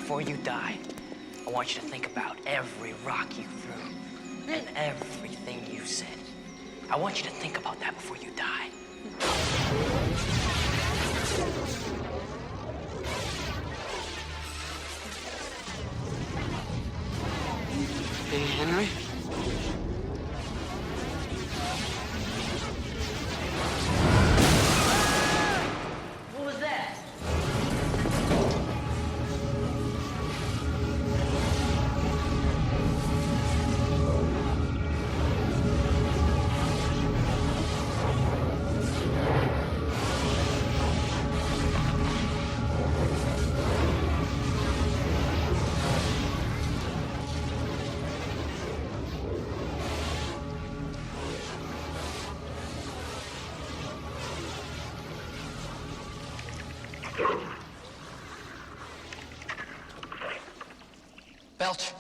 before you die, I want you to think about every rock you threw and everything you said. I want you to think about that before you die. Hey, Henry? What was that? Belch.